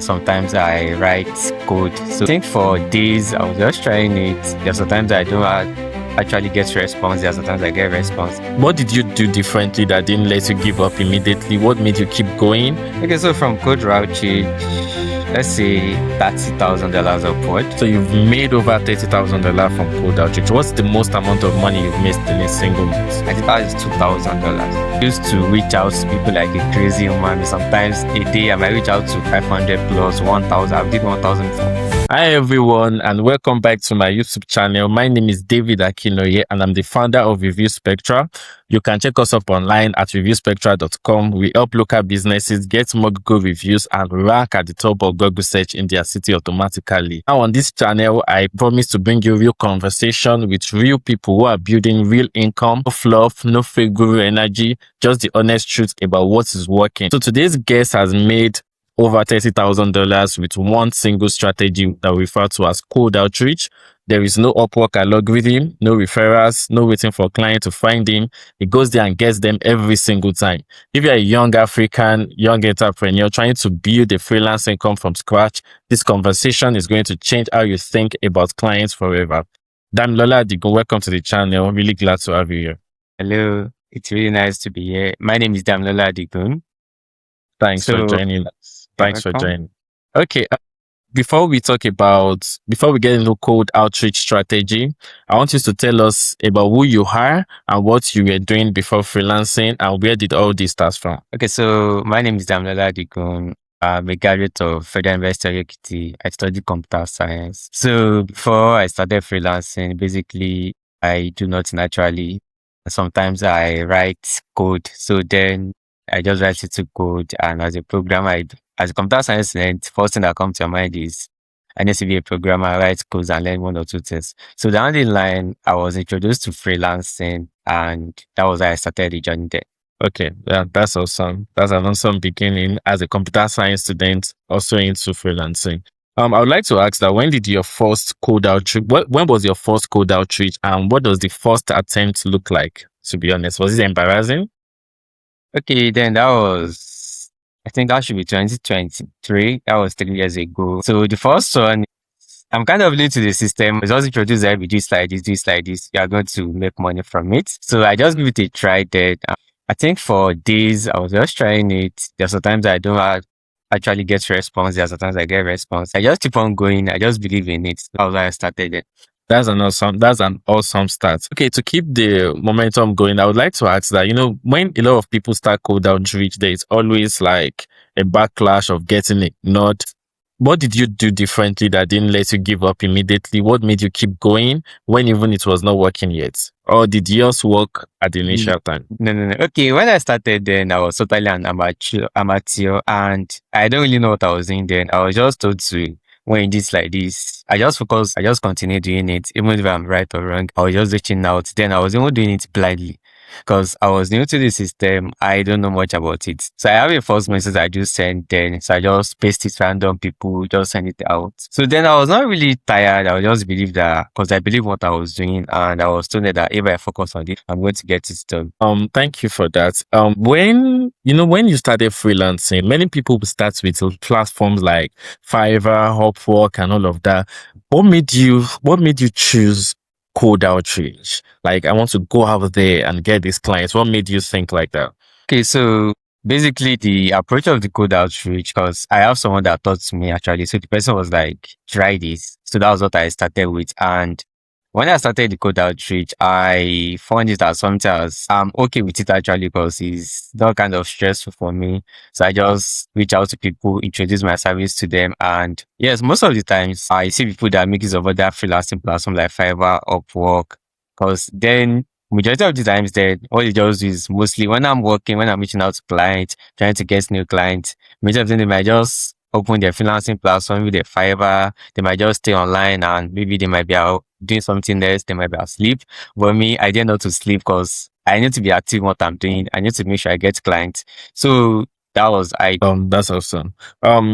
Sometimes I write code. So I think for days I was just trying it. There's sometimes I don't actually get response. There's sometimes I get response. What did you do differently that didn't let you give up immediately? What made you keep going? Okay, so from code outreach, let's say $30,000 upward. So you've made over $30,000 from code outreach. What's the most amount of money you've made in a single month? I think that is $2,000. I used to reach out to people like a crazy woman. Sometimes a day I might reach out to 500 plus 1,000. I did 1,000 before. Hi everyone, and welcome back to my YouTube channel. My name is David Akinoye and I'm the founder of Review Spectra. You can check us up online at reviewspectra.com. We help local businesses get more Google reviews and rank at the top of Google search in their city automatically. Now on this channel, I promise to bring you real conversation with real people who are building real income, no fluff, no fake guru energy, just the honest truth about what is working. So today's guest has made over $30,000 with one single strategy that we refer to as cold outreach. There is no Upwork algorithm, no referrals, no waiting for a client to find him. He goes there and gets them every single time. If you're a young African, young entrepreneur trying to build a freelance income from scratch, this conversation is going to change how you think about clients forever. Damilola, Adigun, welcome to the channel. Really glad to have you here. Hello, it's really nice to be here. My name is Damilola Adigun. Thanks for joining us. Thanks for joining. Okay. Before we get into cold outreach strategy, I want you to tell us about who you are and what you were doing before freelancing and where did all this start from? Okay, so my name is Damilola Adigun. I'm a graduate of Federal University of Ekiti. I studied computer science. So before I started freelancing, basically I do not naturally. Sometimes I write code. So then I just write it to code, and as a programmer, as a computer science student, first thing that comes to your mind is I need to be a programmer, write codes, and learn one or two things. So down the line, I was introduced to freelancing, and that was how I started the journey there. Okay, yeah, that's awesome. That's an awesome beginning as a computer science student, also into freelancing. I would like to ask that when did your first code outreach? When was your first code outreach, and what does the first attempt look like? To be honest, was it embarrassing? Okay, then I think that should be 2023. That was 3 years ago. So the first one, I'm kind of new to the system. It's also introduced that we do this like this. You are going to make money from it. So I just give it a try then. I think for days, I was just trying it. There's sometimes I don't actually get response. There's sometimes I get response. I just keep on going. I just believe in it. That was how I started it. That's an awesome start. Okay, to keep the momentum going, I would like to ask that, when a lot of people start cold outreach, there is always like a backlash of getting ignored. What did you do differently that didn't let you give up immediately? What made you keep going when even it was not working yet? Or did yours work at the initial time? No. Okay, when I started then, I was totally an amateur, and I don't really know what I was doing then. I was just told to when this like this, I just continue doing it, even if I'm right or wrong. I was just reaching out. Then I was even doing it blindly because I was new to the system. I don't know much about it. So I have a first message I just sent then. So I just paste it random people, just send it out. So then I was not really tired. I just believe that because I believe what I was doing, and I was told that if I focus on it, I'm going to get it done. Thank you for that. When you started freelancing, many people start with platforms like Fiverr, Upwork, and all of that. What made you choose cold outreach? Like, I want to go out there and get these clients. What made you think like that? Okay, so basically the approach of the code outreach, because I have someone that taught me actually. So the person was like, try this. So that was what I started with. And when I started the code outreach, I found it as something else. I'm okay with it actually because it's not kind of stressful for me. So I just reach out to people, introduce my service to them. And yes, most of the times I see people that make use of other freelancing platforms like Fiverr, Upwork, because then majority of the times then all it does is mostly when I'm reaching out to clients, trying to get new clients, majority of them they might just open their freelancing platform with their Fiverr. They might just stay online and maybe they might be out doing something else. They might be asleep. But me, I didn't know to sleep because I need to be active in what I'm doing. I need to make sure I get clients. So that was that's awesome.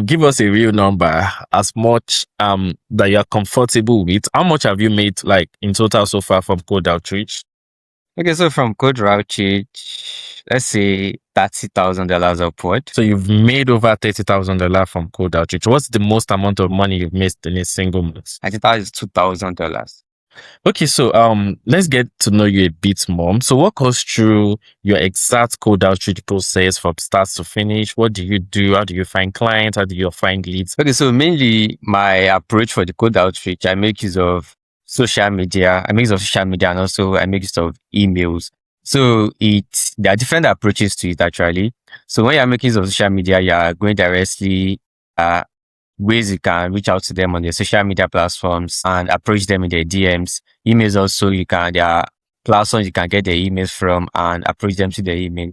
Give us a real number, as much that you're comfortable with. How much have you made like in total so far from cold outreach? Okay, so from code outreach, let's say $30,000 upward. So you've made over $30,000 from cold outreach. What's the most amount of money you've made in a single month? I think that is $2,000. Okay, so let's get to know you a bit more. So walk us through your exact cold outreach process from start to finish. What do you do? How do you find clients? How do you find leads? Okay, so mainly my approach for the cold outreach, I make use of social media. I make use of social media and also I make use of emails. So there are different approaches to it actually. So when you're making use of social media, you're going directly ways you can reach out to them on their social media platforms and approach them in their DMs. Emails also, there are platforms you can get their emails from and approach them to their email.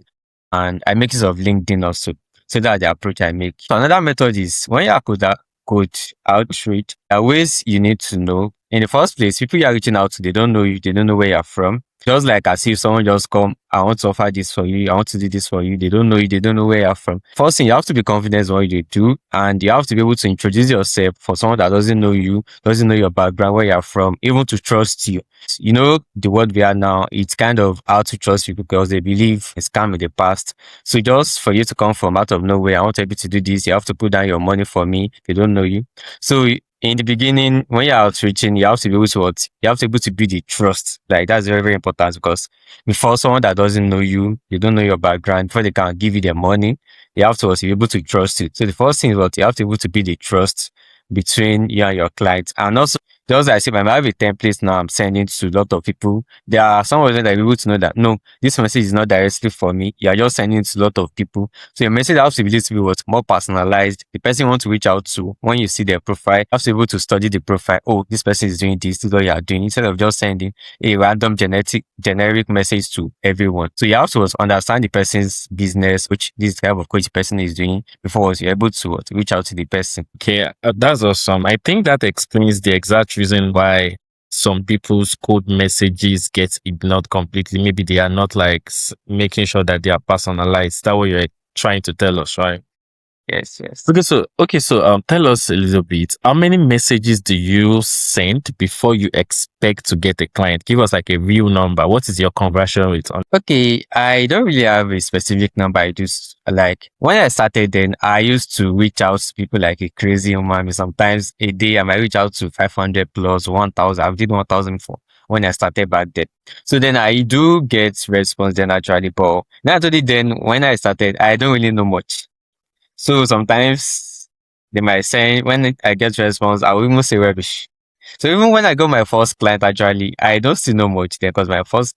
And I make use of LinkedIn also. So that's the approach I make. So another method is when you are code outreach, there are ways you need to know. In the first place, people you are reaching out to, they don't know you, they don't know where you're from. Just like as if someone just come, I want to offer this for you, I want to do this for you. They don't know you, they don't know where you're from. First thing, you have to be confident in what you do, and you have to be able to introduce yourself for someone that doesn't know you, doesn't know your background, where you're from, even to trust you. You know, the world we are now, it's kind of hard to trust people because they believe it's scam in the past. So just for you to come from out of nowhere, I want you to do this, you have to put down your money for me. They don't know you. So in the beginning, when you're outreaching, you have to be able to you have to be able to build the trust. Like that's very, very important because before someone that doesn't know you, they don't know your background, before they can give you their money, you have to also be able to trust you. So the first thing is what you have to be able to build the trust between you and your client. And also, just like I said, I have a template now I'm sending to a lot of people. There are some of them that are able to know that no, this message is not directly for me. You are just sending it to a lot of people. So your message has to be able to be what more personalized. The person you want to reach out to, when you see their profile, you have to be able to study the profile. Oh, this person is doing this is what you are doing, instead of just sending a random generic message to everyone. So you have to understand the person's business, which this type of coach person is doing before you're able to reach out to the person. Okay, that's awesome. I think that explains the exact reason why some people's code messages get ignored completely. Maybe they are not like making sure that they are personalized. That's what you're trying to tell us, right? Yes, yes. So tell us a little bit. How many messages do you send before you expect to get a client? Give us like a real number. What is your conversion rate on? Okay, I don't really have a specific number. I just like when I started, then I used to reach out to people like a crazy human. Sometimes a day I might reach out to 500 plus 1,000. I did 1,000 for when I started back then. So then I do get response then actually, but not only then when I started, I don't really know much. So sometimes they might say when I get response, I will even say rubbish. So even when I got my first client, actually, I don't still know much there because my first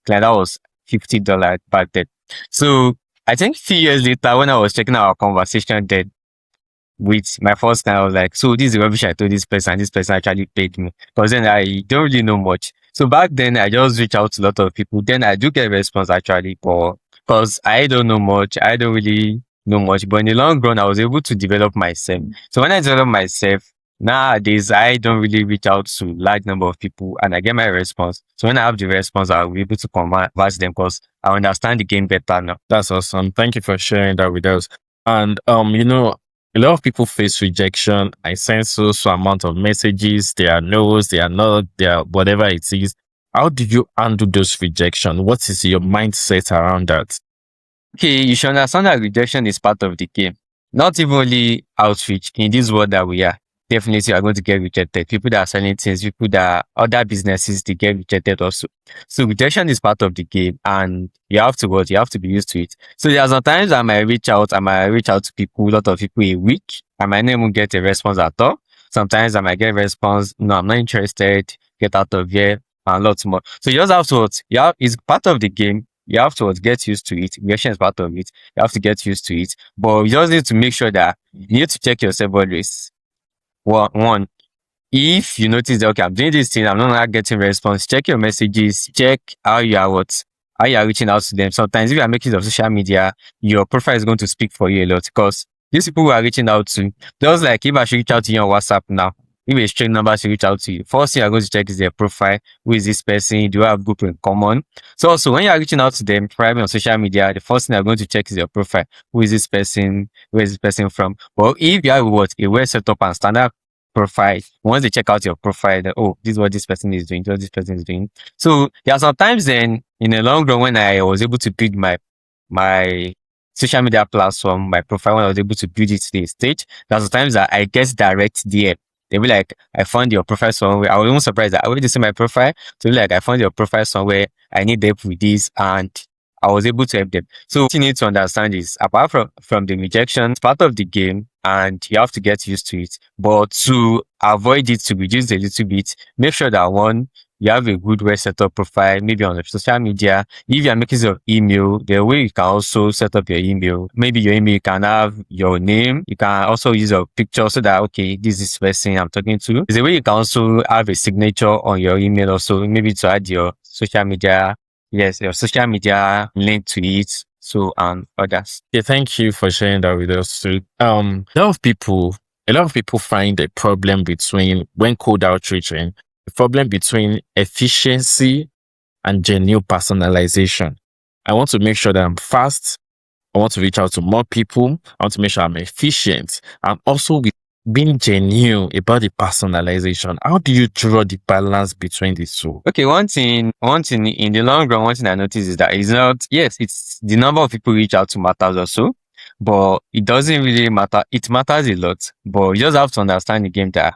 client that was $50 back then. So I think few years later, when I was checking our conversation then with my first client, I was like, so this is rubbish I told this person, and this person actually paid me. Because then I don't really know much. So back then I just reach out to a lot of people. Then I do get a response actually, but because I don't know much, I don't really know much. But in the long run, I was able to develop myself. So when I develop myself, nowadays I don't really reach out to large number of people and I get my response. So when I have the response, I'll be able to convert them because I understand the game better now. That's awesome. Thank you for sharing that with us. And you know, a lot of people face rejection. I send so amount of messages. They are no's, they are not, they are whatever it is. How do you handle those rejection? What is your mindset around that? Okay, you should understand that rejection is part of the game. Not even only outreach in this world that we are. Definitely, you are going to get rejected. People that are selling things, people that are other businesses, they get rejected also. So rejection is part of the game, and you have to what you have to be used to it. So there are sometimes I might reach out to people, a lot of people a week. I might not even get a response at all. Sometimes I might get a response, no, I'm not interested, get out of here, and lots more. So you just have to it's part of the game. You have to get used to it. Rejection is part of it. You have to get used to it. But you just need to make sure that you need to check yourself always. One, if you notice that, okay, I'm doing this thing, I'm not getting response, check your messages, check how you are reaching out to them. Sometimes if you are making use of social media, your profile is going to speak for you a lot because these people who are reaching out to, just like if I should reach out to you on WhatsApp now, if a strange number should reach out to you, first thing you're going to check is their profile. Who is this person? Do you have group in common? So also when you're reaching out to them private on social media, the first thing you're going to check is their profile. Who is this person? Where is this person from? But if you have a well set up and standard profile, once they check out your profile, then, oh, this is what this person is doing, this is what this person is doing. So there are sometimes then in the long run when I was able to build my social media platform, my profile, when I was able to build it to the stage, there's the times that I get direct DM. They'll be like, I found your profile somewhere. I was even surprised that I already see my profile. So like, I found your profile somewhere. I need help with this. And I was able to help them. So what you need to understand is apart from the rejection, it's part of the game and you have to get used to it. But to avoid it, to reduce a little bit, make sure that one, you have a good way set up profile, maybe on the social media. If you are making use of email, the way you can also set up your email. Maybe your email can have your name. You can also use a picture so that, okay, this is the person I'm talking to. There's a way you can also have a signature on your email also, maybe to add your social media. Yes, your social media link to it. So, others. Yeah, thank you for sharing that with us. So, a lot of people find a problem between when cold outreaching, a problem between efficiency and genuine personalization. I want to make sure that I'm fast. I want to reach out to more people. I want to make sure I'm efficient. And also with being genuine about the personalization. How do you draw the balance between the two? Okay, one thing in the long run, one thing I noticed is that it's not, yes, it's the number of people reach out to matters also, but it doesn't really matter. It matters a lot, but you just have to understand the game that,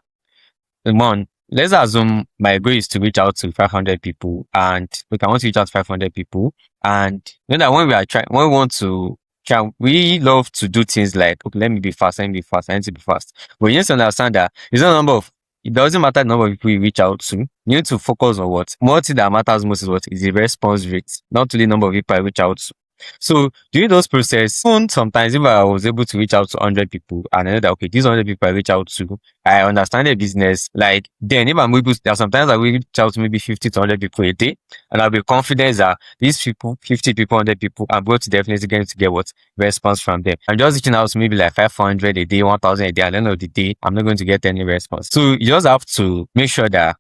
one, let's assume my goal is to reach out to 500 people and we can want to reach out to 500 people. And you know that when we want to try, we love to do things like, okay, let me be fast, let me be fast, I need to be fast. But you need to understand that it's not a number of, it doesn't matter the number of people you reach out to. You need to focus on what? One thing that matters most is what is the response rate, not really the number of people I reach out to. So during those process, even sometimes if I was able to reach out to 100 people and I know that, okay, these 100 people I reach out to, I understand the business. Like then if I'm able, there are sometimes I will reach out to maybe 50 to 100 people a day and I'll be confident that these people, 50 people, 100 people, I'm going to definitely going to get what response from them. I'm just reaching out to maybe like 500 a day, 1000 a day. At the end of the day, I'm not going to get any response. So you just have to make sure that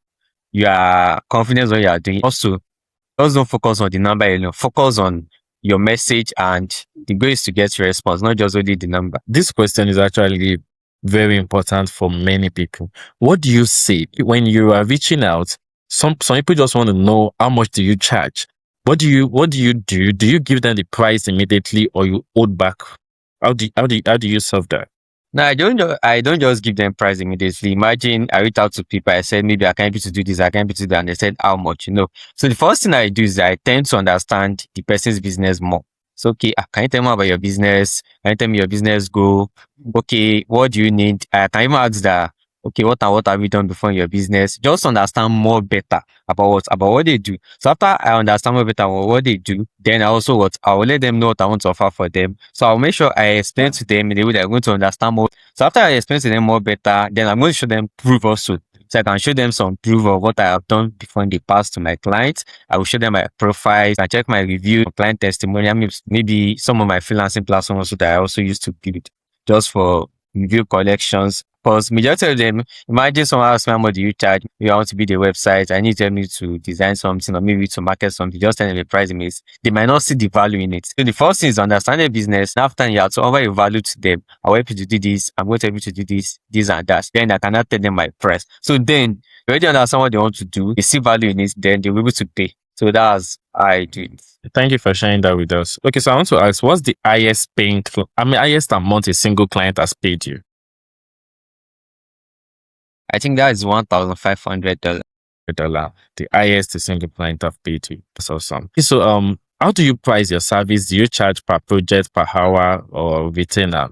you are confident what you are doing. Also, just don't focus on the number alone. Focus on your message and the goal is to get your response, not just only the number. This question is actually very important for many people. What do you say when you are reaching out? Some people just want to know how much do you charge? What do you do? Do you give them the price immediately or you hold back? How do you solve that? No, I don't just give them price immediately. Imagine I reach out to people. I said, maybe I can't be to do this. I can't be to do that. And they said, how much, you know? So the first thing I do is I tend to understand the person's business more. So, okay, can you tell me about your business? Can you tell me your business goal? Okay, what do you need? I can even ask that, okay, what have you done before in your business? Just understand more better about what they do. So after I understand more better about what they do, then I will let them know what I want to offer for them. So I'll make sure I explain to them in the way they're going to understand more. So after I explain to them more better, then I'm going to show them proof also. So I can show them some proof of what I have done before in the past to my clients. I will show them my profiles. I check my review, client testimonial, maybe some of my freelancing platforms also that I also used to build just for review collections. Because majority of them, imagine someone asks me how much do you charge? You want to build a website, I need them to design something or maybe to market something, just tell them the price it is. They might not see the value in it. So the first thing is understand the business. After you have to offer a value to them. I want you to do this, I'm going to help you to do this and that. Then I cannot tell them my price. So then you already understand what they want to do, they see value in it, then they'll be able to pay. So that's how I do it. Thank you for sharing that with us. Okay, so I want to ask, what's the highest amount a single client has paid you? I think that is $1,500. The highest a single client have paid you. That's awesome. Okay, so how do you price your service? Do you charge per project, per hour, or retainer?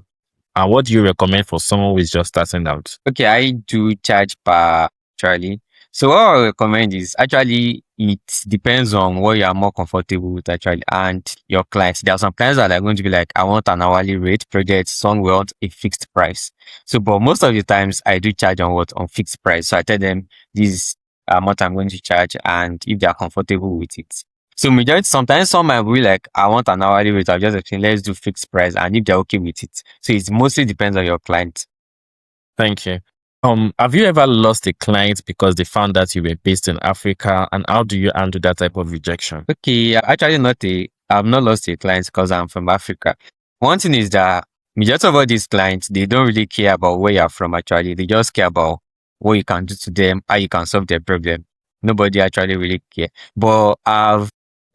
And what do you recommend for someone who is just starting out? Okay, I do charge per actually. So what I recommend is actually it depends on what you are more comfortable with actually and your clients. There are some clients that are going to be like, I want an hourly rate project, some will want a fixed price. So but most of the times I do charge on fixed price. So I tell them this is what I'm going to charge and if they are comfortable with it. So majority sometimes some might be like, I want an hourly rate. I'll just explain, let's do fixed price and if they're okay with it. So it mostly depends on your client. Thank you. Have you ever lost a client because they found that you were based in Africa, and how do you handle that type of rejection? Okay, I've not lost a client because I'm from Africa. One thing is that majority of all these clients, they don't really care about where you're from actually. They just care about what you can do to them, how you can solve their problem. Nobody actually really care. But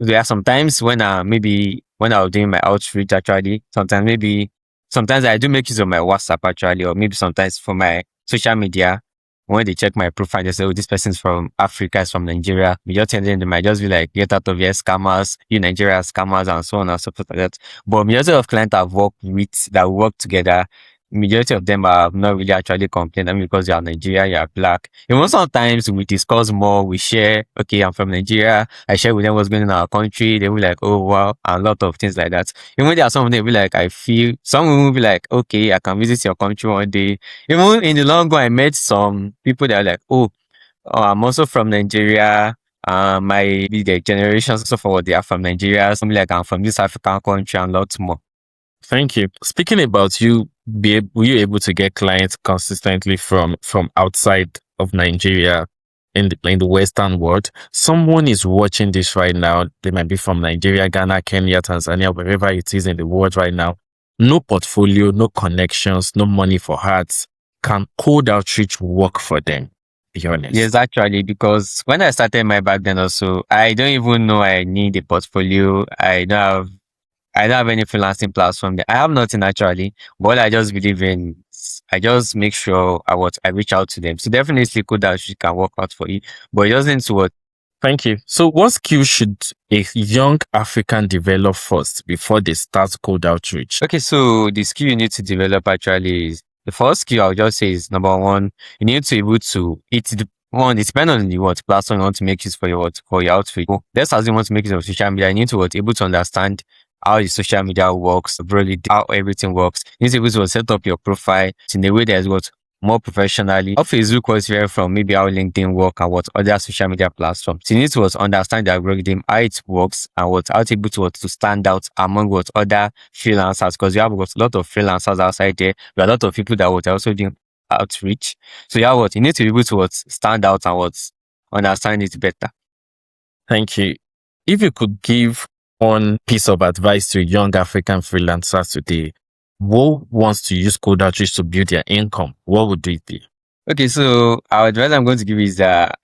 there are sometimes when maybe when I was doing my outreach actually. Sometimes I do make use of my WhatsApp actually, or maybe sometimes for my social media. When they check my profile, they say, oh, this person's from Africa, is from Nigeria. We just tell them they might just be like, get out of here, scammers, you Nigeria scammers, and so on and so forth like that. But majority of clients I've worked with that work together, majority of them are not really actually complaining. I mean, because you are Nigeria, you are black. Even sometimes we discuss more, we share, okay, I'm from Nigeria. I share with them what's going on in our country. They will be like, oh, wow, and a lot of things like that. Even there are some of them will be like, I feel, some will be like, okay, I can visit your country one day. Even in the long run, I met some people that are like, oh, I'm also from Nigeria. My the generations so forward, they are from Nigeria. Something like I'm from this African country and lots more. Thank you. Speaking about you, were you able to get clients consistently from outside of Nigeria in the Western world? Someone is watching this right now. They might be from Nigeria, Ghana, Kenya, Tanzania, wherever it is in the world right now. No portfolio, no connections, no money for hearts. Can cold outreach work for them? Be honest. Yes, actually, because when I started my back then also, I don't even know I need a portfolio. I don't have any freelancing platform there. I have nothing actually, but I just believe in, I just make sure I reach out to them. So definitely could that she can work out for you, but it doesn't to what. Thank you. So what skills should a young African develop first before they start cold outreach? Okay, so the skill you need to develop actually is the first skill I'll just say is number one, you need to be able to it depends on the what platform you want to make use for your outfit. Oh, let's assume you want to make use of social media, you need to able to understand how the social media works, really how everything works. You need to be able to set up your profile in a way that is what more professionally. How Facebook was very from maybe how LinkedIn work and what other social media platforms. So you need to understand the algorithm, how it works and how to able to stand out among what other freelancers, because you have got a lot of freelancers outside there. There are a lot of people that would also do outreach. So you need to be able to stand out and understand it better. Thank you. If you could give one piece of advice to young African freelancers today who wants to use cold outreach to build their income, what would it be? Okay, so our advice I'm going to give is that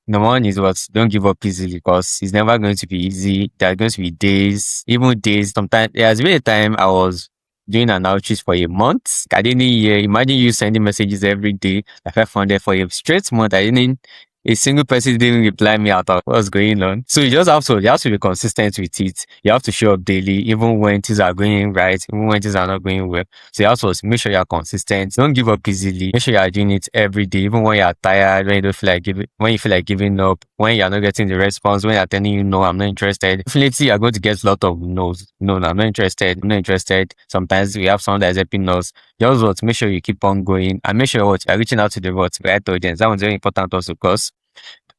number one is don't give up easily, because it's never going to be easy. There are going to be days, even days. Sometimes there has been a time I was doing an outreach for a month. I didn't hear. Imagine you sending messages every day, like 500 for a straight month. I didn't. A single person didn't reply me out of what's going on. So you have to be consistent with it. You have to show up daily, even when things are going right, even when things are not going well. So you have to make sure you are consistent. Don't give up easily. Make sure you are doing it every day, even when you are tired, when you don't feel like when you feel like giving up, when you are not getting the response, when you are telling you no, I'm not interested. Definitely, you are going to get a lot of no's. No, I'm not interested. I'm not interested. Sometimes we have someone that is helping us. Just make sure you keep on going and make sure you're reaching out to the right audience. That one's very important also, because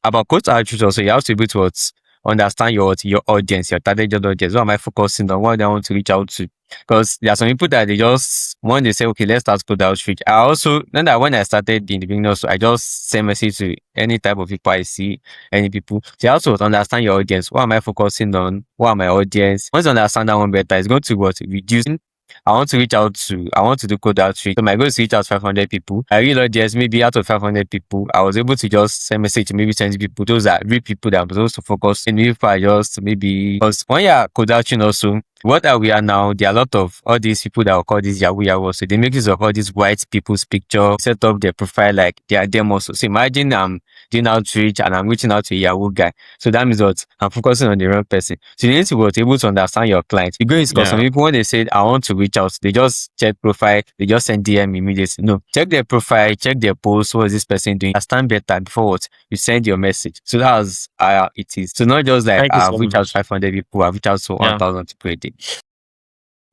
about coach outreach also, you have to be able to understand your audience, your target audience. What am I focusing on? What do I want to reach out to? Because there are some people that when they say, okay, let's start coach outreach. I also, then that when I started in the beginning also, I just send message to any type of people I see, any people. So you have to understand your audience. What am I focusing on? What are my audience? Once you understand that one better, it's going to reduce. I want to do code outreach. So my goal is to reach out 500 people. I realized there's maybe out of 500 people, I was able to just send message to maybe 20 people. Those are real people that I'm supposed to focus on. If I just maybe, because when you're code outreach also, what are we are now, there are a lot of all these people that will call this Yahoo Yahoo. So they make use of all these white people's picture, set up their profile like they are them also. So imagine I'm doing outreach and I'm reaching out to a Yahoo guy. So that means what? I'm focusing on the wrong person. So you need to be able to understand your client. You go in because some people, when they said, I want to reach out, they just check profile, they just send DM immediately. No, check their profile, check their post. What is this person doing? Understand better before what you send your message. So that's how it is. So not just like I've reached out to 500 people, I've reached out to 1,000 people a day.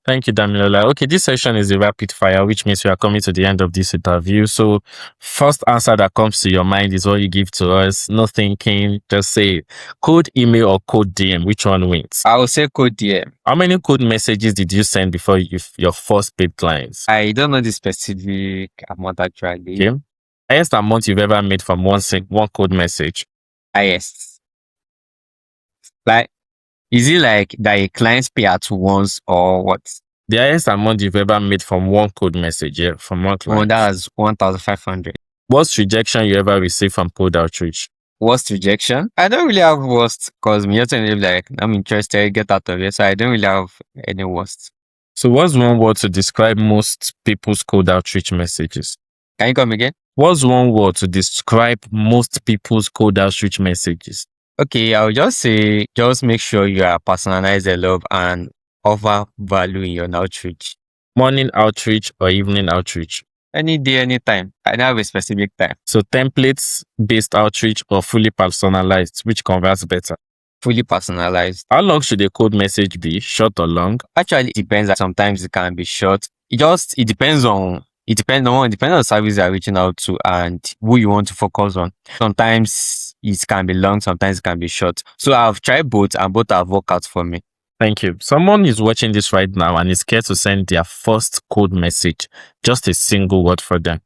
Thank you, Damilola. Okay, this session is a rapid fire, which means we are coming to the end of this interview. So, first answer that comes to your mind is what you give to us. No thinking, just say code email or code DM. Which one wins? I will say code DM. How many code messages did you send before your first paid clients? I don't know the specific amount actually. Okay. Highest amount you've ever made from one code message? Highest. Like, is it like that a client pay at once or what? The highest amount you've ever made from one code message, from one client. Oh, that was 1,500. What's rejection you ever received from cold outreach? Worst rejection? I don't really have worst because me also like I'm interested, get out of it. So I don't really have any worst. So what's one word to describe most people's cold outreach messages? Can you come again? What's one word to describe most people's cold outreach messages? Okay, I'll just say just make sure you are personalize a love and offer value in your outreach. Morning outreach or evening outreach? Any day, anytime. I don't have a specific time. So templates based outreach or fully personalized, which converts better? Fully personalized. How long should a cold message be? Short or long? Actually, it depends. Sometimes it can be short. It depends on the service you are reaching out to and who you want to focus on. Sometimes it can be long, sometimes it can be short. So I've tried both and both have worked out for me. Thank you. Someone is watching this right now and is scared to send their first cold message. Just a single word for them.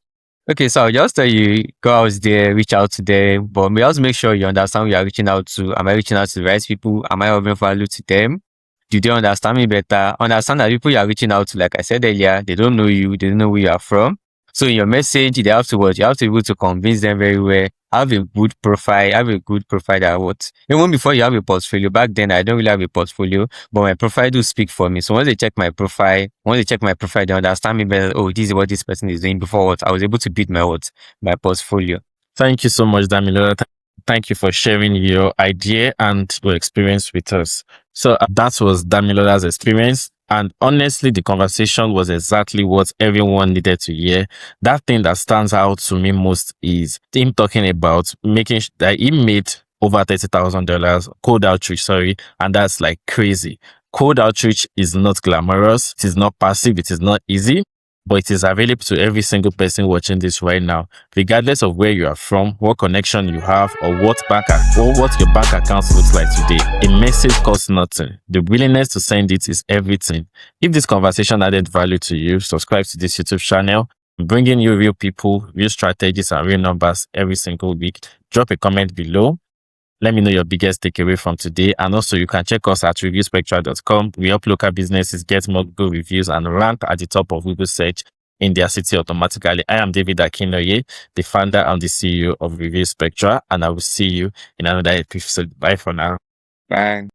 Okay, so I'll just tell you, go out there, reach out to them, but just make sure you understand who you are reaching out to. Am I reaching out to the right people? Am I offering value to them? Do they understand me better? Understand that people you are reaching out to, like I said earlier, they don't know you, they don't know where you are from. So in your message, they have to what? You have to be able to convince them very well. Have a good profile, that what? Even before you have a portfolio, back then I don't really have a portfolio, but my profile do speak for me. So once they check my profile, they understand me better. Oh, this is what this person is doing before what I was able to build my portfolio. Thank you so much, Damilola. Thank you for sharing your idea and your experience with us. So that was Damilola's experience. And honestly, the conversation was exactly what everyone needed to hear. That thing that stands out to me most is him talking about making that he made over $30,000 cold outreach, sorry. And that's like crazy. Cold outreach is not glamorous. It is not passive. It is not easy, but it is available to every single person watching this right now, regardless of where you are from, what connection you have, or what your bank account looks like today. A message costs nothing. The willingness to send it is everything. If this conversation added value to you, subscribe to this YouTube channel. I'm bringing you real people, real strategies, and real numbers every single week. Drop a comment below. Let me know your biggest takeaway from today. And also, you can check us at reviewspectra.com. We help local businesses get more Google reviews and rank at the top of Google search in their city automatically. I am David Akinoye, the founder and the CEO of Review Spectra, and I will see you in another episode. Bye for now. Bye.